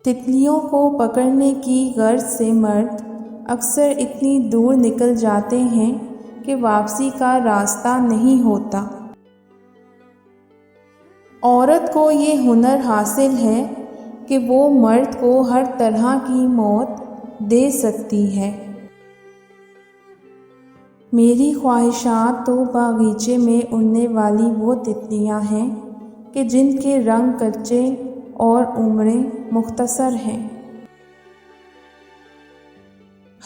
تتلیوں کو پکڑنے کی غرض سے مرد اکثر اتنی دور نکل جاتے ہیں کہ واپسی کا راستہ نہیں ہوتا۔ عورت کو یہ ہنر حاصل ہے کہ وہ مرد کو ہر طرح کی موت دے سکتی ہے۔ میری خواہشات تو باغیچے میں اڑنے والی وہ تتلیاں ہیں کہ جن کے رنگ کچے اور عمریں مختصر ہیں۔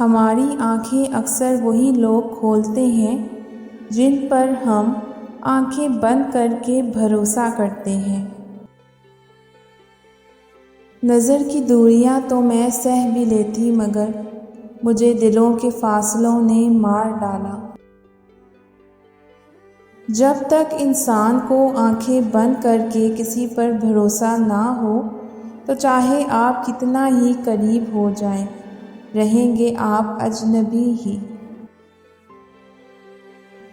ہماری آنکھیں اکثر وہی لوگ کھولتے ہیں جن پر ہم آنکھیں بند کر کے بھروسہ کرتے ہیں۔ نظر کی دوریاں تو میں سہ بھی لیتی مگر مجھے دلوں کے فاصلوں نے مار ڈالا۔ جب تک انسان کو آنکھیں بند کر کے کسی پر بھروسہ نہ ہو تو چاہے آپ کتنا ہی قریب ہو جائیں رہیں گے آپ اجنبی ہی۔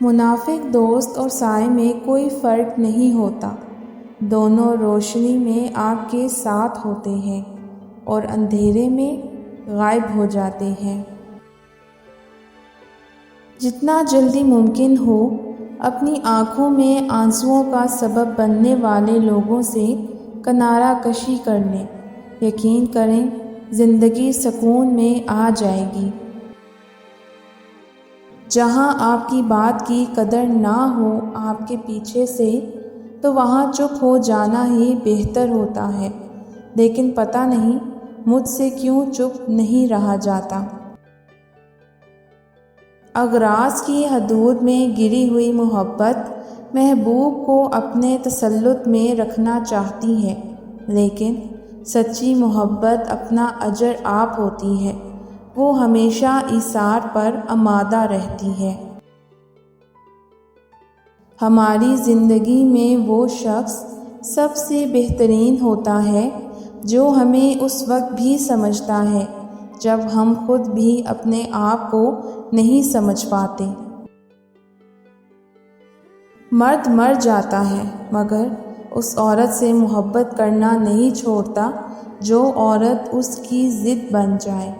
منافق دوست اور سائے میں کوئی فرق نہیں ہوتا، دونوں روشنی میں آپ کے ساتھ ہوتے ہیں اور اندھیرے میں غائب ہو جاتے ہیں۔ جتنا جلدی ممکن ہو اپنی آنکھوں میں آنسوؤں کا سبب بننے والے لوگوں سے کنارہ کشی کر لیں، یقین کریں زندگی سکون میں آ جائے گی۔ جہاں آپ کی بات کی قدر نہ ہو آپ کے پیچھے سے تو وہاں چپ ہو جانا ہی بہتر ہوتا ہے، لیکن پتہ نہیں مجھ سے کیوں چپ نہیں رہا جاتا۔ اغراض کی حدود میں گری ہوئی محبت محبوب کو اپنے تسلط میں رکھنا چاہتی ہے، لیکن سچی محبت اپنا اجر آپ ہوتی ہے، وہ ہمیشہ ایثار پر آمادہ رہتی ہے۔ ہماری زندگی میں وہ شخص سب سے بہترین ہوتا ہے جو ہمیں اس وقت بھی سمجھتا ہے جب ہم خود بھی اپنے آپ کو نہیں سمجھ پاتے۔ مرد مر جاتا ہے مگر اس عورت سے محبت کرنا نہیں چھوڑتا جو عورت اس کی ضد بن جائے۔